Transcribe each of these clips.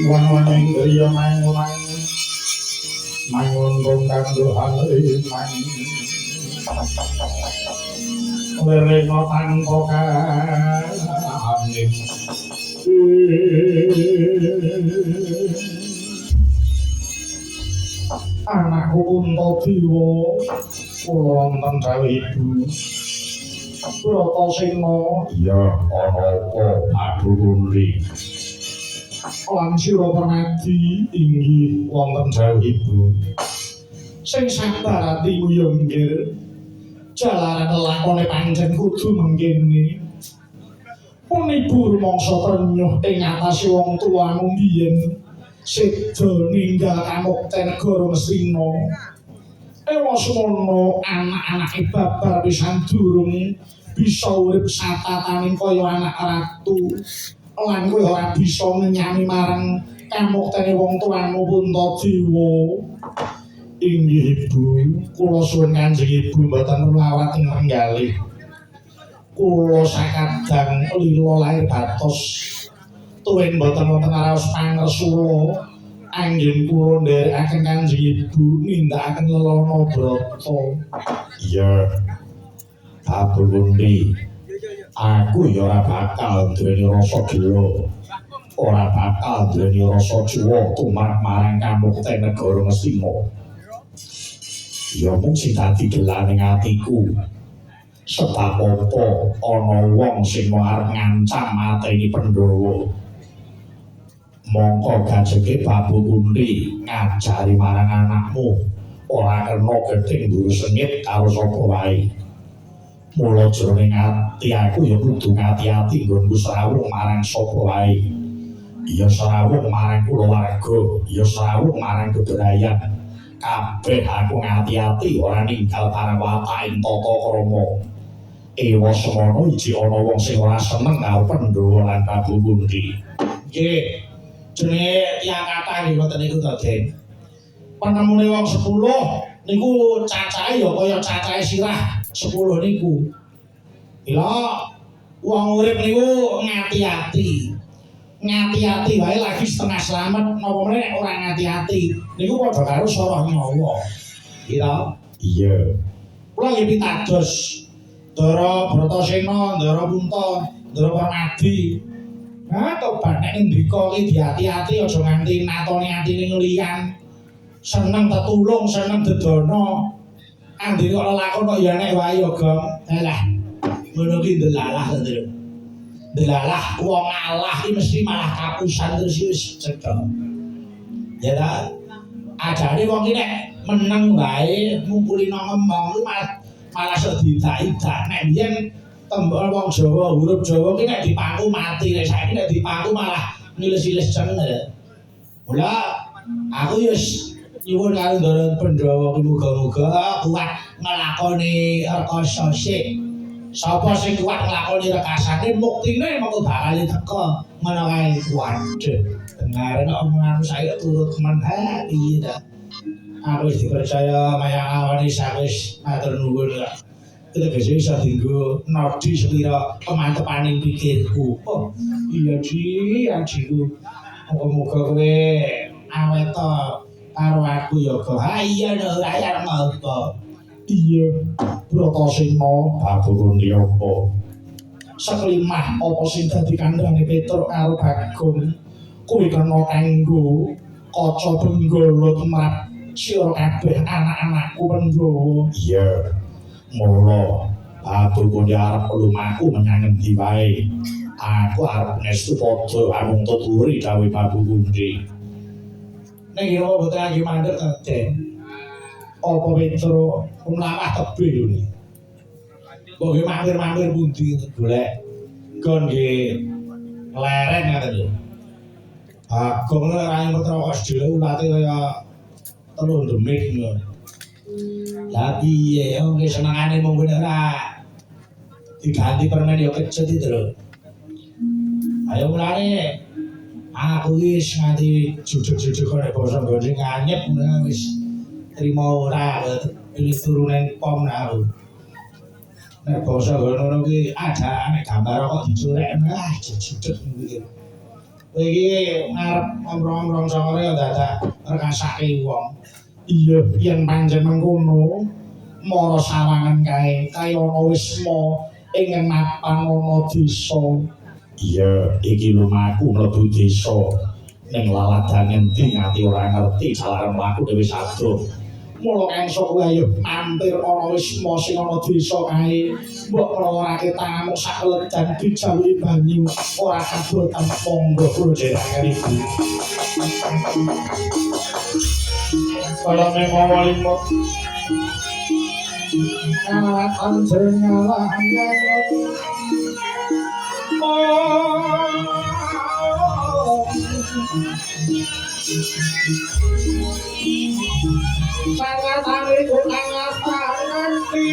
Wan-waning griya mangun mangun bongkang dohan man lelena tanpa kahaning anakku unta diwa kula wonten dawuh ibu Bratasena ya ana apa Abu Kundi lan sira penadi inggih wonten dawuh ibu sing sabar ati nguyunggir jalaran lakone pancen kudu mengkene pun ibu rumangsa trenyuh ing atase wong tuamu biyen seda ninggal kamukten negara Mesina ewa semono anak-anake babar pisan durung bisa urip satataning kaya anak ratu lan kowe ora bisa ngenyami marang kamuktene wong tuamu Puntadewa. Inggih ibu, kula suwun Kanjeng Ibu mboten melawat ing penggalih. Kula sakadang lila lair batos tuwin mboten wonten raos pangersula anggen kula nderekaken Kanjeng Ibu nindakaken lelana brata. Iya. Abu Kundi, aku ya ora bakal duweni rasa gila. Ora bakal duweni rasa cuwa tumrap marang kamukten negara Mesina. Ya mung sing dadi gelaning atiku. Sebab apa ana wong sing arep ngancam mateni Pandhawa. Mongko gajeke Abu Kundi ngajari marang anakmu ora kena gething mburu sengit karo sapa wae. Mula jroning ati aku ya kudu ngati-ati nggonku srawung marang sapa wae. Ya srawung marang kulawarga, ya srawung marang kebenayan. Kabeh aku ngati-ati ora ninggal parawataing tata krama. Ewa semono iki ana wong sing ora seneng karo Pandhawa lan Abu Kundi. Nggih, jenenge tiyang kathah nggih ngoten niku to, Den. Penemune wong 10 niku cacahe ya kaya cacahe sirah 10 niku. Lha wong urip niku ngati-ati. Ngati-ati wae lagi setengah slamet napa meneh ora ngati-ati. Niku padha karo soroh nyawa. Iya. Iya. Kula nggih pitados Ndara Bratasena, Ndara Punta, Ndara Permadi. Nah, tobat nek ndika iki diati-ati aja nganti natoni atine ngeliyan. Seneng tetulung, seneng dedana. Andine kok lelakon kok ya nek wae ya, Gong. Alah. Ngono ki delalah to, Tru. Delalah wong Allah iki mesti malah kapusan terus wis cedhak. Ya ta? Ajane wong iki nek meneng wae ngumpuli nang ngembang ku malah sok didak-idak. Nek biyen tembok wong Jawa, huruf Jawa ki nek dipaku mati, nek saiki nek dipaku malah nilis-nilis cenget. Mula aku ya nyuwun karo Ndara Pandhawa muga-muga kuat nglakoni rekasa sik. Sapa sing kuat nglakoni rekasane muktine mengko bakal teka ngono kae waduh. Dengarene omonganmu saya turut men piye ta. Aku wis dipercaya mayang awani wis matur nuwun ya. Kita bisa bisa tinggal nodi sepira kemantepaning pikirku. Oh iya Ji, ajiku. Moga-moga kowe awet to karo aku ya kok. Ha iya no layar ngopo. Iya, Bratasena Abu Kundi apa? Seklimah apa sing dadi kandhane Petruk karo Bagong. Kuwi kena kanggo kaca benggala tumrap sira kabeh anak-anakku Pandhawa. Iya. Mula Abu Kundi arep lumaku menyang endi wae. Aku arep nestu padha amung tuturi dawuh Abu Kundi. Nek kira boten lagi mandek to, Den. Apa Petruk mlawah tebih lho iki. Kok mampir-mampir pundi golek gon nggih Lereng ngoten lho. Bagong rai putra Asdila ulate kaya telung demit ngono. Lah piye yo senengane mung ora diganti permen yo kecut itu lho. Ayo mulane aku wis nganti jujug-jujug kok nek basa nggone nganyep wis trimo ora pilih turunan pom aku. Nek basa ngono kuwi ada nek gambar kok diculek jujug iki. Kowe iki ngarep omrong-omrong sore dadak rekasake wong. Iya yen pancen mengkono mara sawangan kae kaya ana wisma ing mapan ana desa. Iya, iki lumaku mlebu desa ning laladan endi nganti ora ngerti jalaran mlaku dhewe sadurung. Mula kangsa kowe ayo mampir ana wisma sing ana desa kae. Mbok nglorake tanganmu sakeledan dijaluki banyu ora kabotan monggo kula jenengan iki. Kala menawa limut Kawan jengalah sangat hariku sangat nanti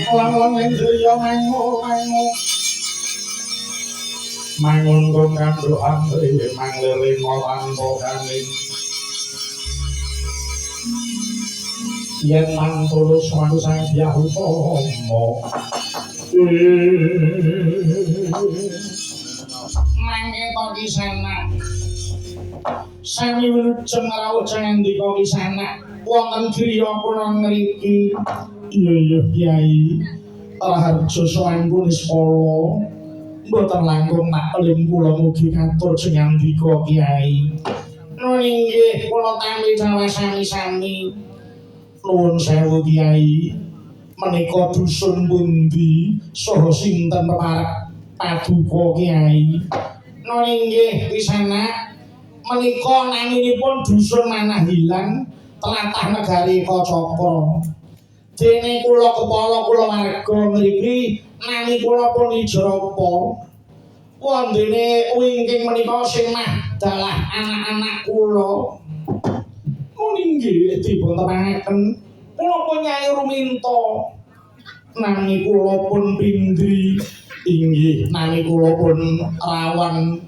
Lang-lang driya mangun kang kandhukan manglele ngolanto kaning yen mantulus wantu sang Hyahutama mangke to kisana sami wilujeng rawuh candika kisana wonten griya kula ngriki iya Kyai Raharja Sangku Nispala mboten langkung maklim kula mugi katur cengandika Kyai nuwun inggih kula tampi dawa sami-sami nuwun sewu Kyai menika dusun pundi saha sinten peparak paduka Kyai nuwun inggih pisanak menika naminipun dusun Manahilang tlatah negari Kacakra dene kula kepala kula warga mriki nami kula pun Ijrapa wondene wingking menika sing dalah anak-anak kula. Nggih dipun terangaken kula pun Nyai Ruminto nami kula pun pindri inggih nami kula pun rawan